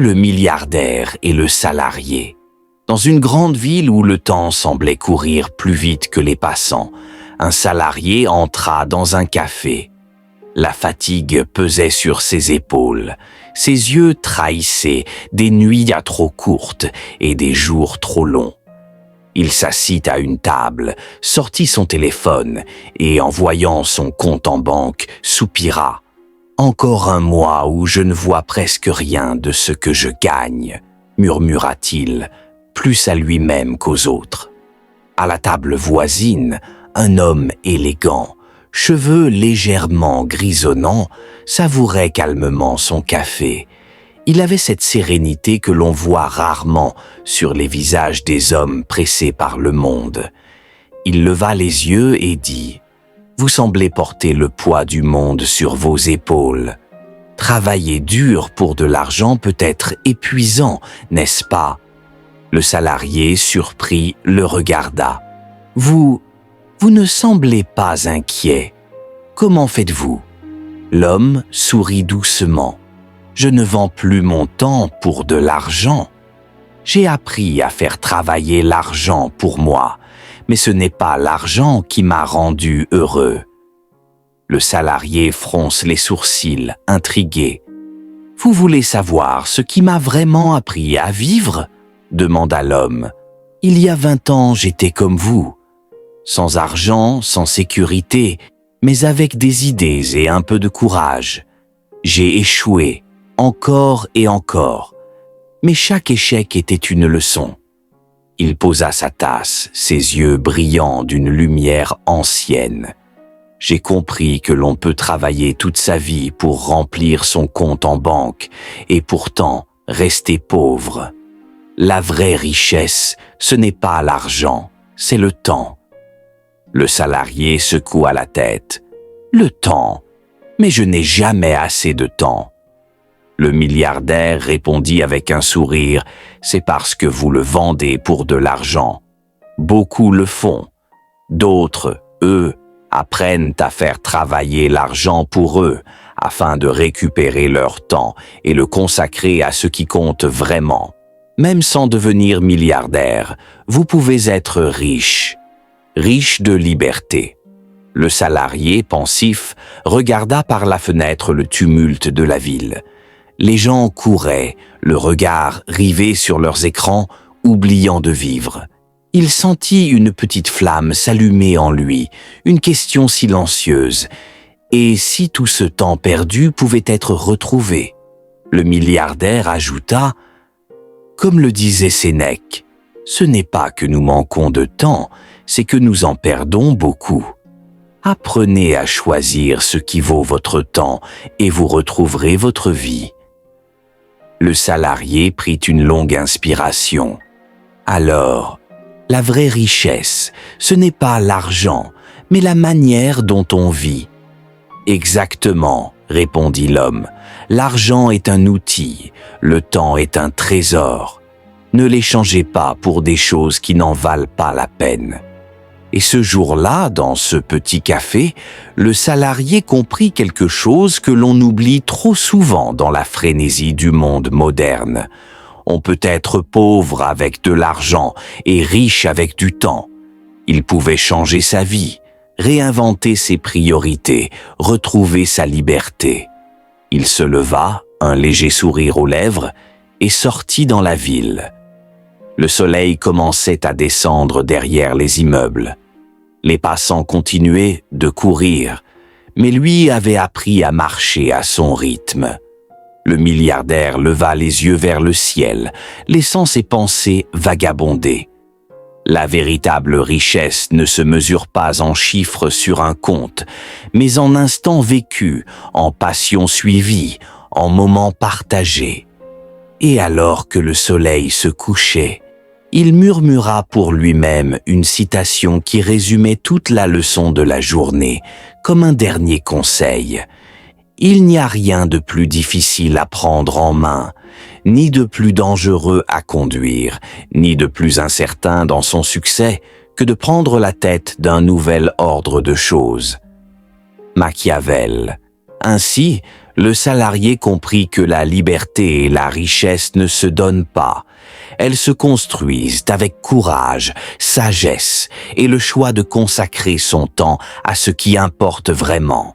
le milliardaire et le salarié. Dans une grande ville où le temps semblait courir plus vite que les passants, un salarié entra dans un café. La fatigue pesait sur ses épaules, ses yeux trahissaient des nuits trop courtes et des jours trop longs. Il s'assit à une table, sortit son téléphone et, en voyant son compte en banque, soupira. « Encore un mois où je ne vois presque rien de ce que je gagne », murmura-t-il, plus à lui-même qu'aux autres. À la table voisine, un homme élégant, cheveux légèrement grisonnants, savourait calmement son café. Il avait cette sérénité que l'on voit rarement sur les visages des hommes pressés par le monde. Il leva les yeux et dit « Vous semblez porter le poids du monde sur vos épaules. Travailler dur pour de l'argent peut être épuisant, n'est-ce pas ?» Le salarié, surpris, le regarda. « Vous ne semblez pas inquiet. Comment faites-vous » L'homme sourit doucement. « Je ne vends plus mon temps pour de l'argent. J'ai appris à faire travailler l'argent pour moi, mais ce n'est pas l'argent qui m'a rendu heureux. » Le salarié fronce les sourcils, intrigué. « Vous voulez savoir ce qui m'a vraiment appris à vivre ?» demanda l'homme. « Il y a 20 ans, j'étais comme vous. Sans argent, sans sécurité, mais avec des idées et un peu de courage. J'ai échoué, encore et encore. Mais chaque échec était une leçon. » Il posa sa tasse, ses yeux brillants d'une lumière ancienne. « J'ai compris que l'on peut travailler toute sa vie pour remplir son compte en banque et pourtant rester pauvre. La vraie richesse, ce n'est pas l'argent, c'est le temps. » Le salarié secoua la tête. « Le temps? Mais je n'ai jamais assez de temps. » Le milliardaire répondit avec un sourire, « C'est parce que vous le vendez pour de l'argent. Beaucoup le font. D'autres, eux, apprennent à faire travailler l'argent pour eux, afin de récupérer leur temps et le consacrer à ce qui compte vraiment. Même sans devenir milliardaire, vous pouvez être riche de liberté. » Le salarié, pensif, regarda par la fenêtre le tumulte de la ville. Les gens couraient, le regard rivé sur leurs écrans, oubliant de vivre. Il sentit une petite flamme s'allumer en lui, une question silencieuse. Et si tout ce temps perdu pouvait être retrouvé? Le milliardaire ajouta « Comme le disait Sénèque, ce n'est pas que nous manquons de temps, c'est que nous en perdons beaucoup. Apprenez à choisir ce qui vaut votre temps et vous retrouverez votre vie. » Le salarié prit une longue inspiration. « Alors, la vraie richesse, ce n'est pas l'argent, mais la manière dont on vit. » « Exactement, » répondit l'homme. « L'argent est un outil, le temps est un trésor. Ne l'échangez pas pour des choses qui n'en valent pas la peine. » Et ce jour-là, dans ce petit café, le salarié comprit quelque chose que l'on oublie trop souvent dans la frénésie du monde moderne. On peut être pauvre avec de l'argent et riche avec du temps. Il pouvait changer sa vie, réinventer ses priorités, retrouver sa liberté. Il se leva, un léger sourire aux lèvres, et sortit dans la ville. Le soleil commençait à descendre derrière les immeubles. Les passants continuaient de courir, mais lui avait appris à marcher à son rythme. Le milliardaire leva les yeux vers le ciel, laissant ses pensées vagabonder. La véritable richesse ne se mesure pas en chiffres sur un compte, mais en instants vécus, en passions suivies, en moments partagés. Et alors que le soleil se couchait, il murmura pour lui-même une citation qui résumait toute la leçon de la journée, comme un dernier conseil. Il n'y a rien de plus difficile à prendre en main, ni de plus dangereux à conduire, ni de plus incertain dans son succès que de prendre la tête d'un nouvel ordre de choses. Machiavel. Ainsi, Le salarié comprit que la liberté et la richesse ne se donnent pas. Elles se construisent avec courage, sagesse et le choix de consacrer son temps à ce qui importe vraiment.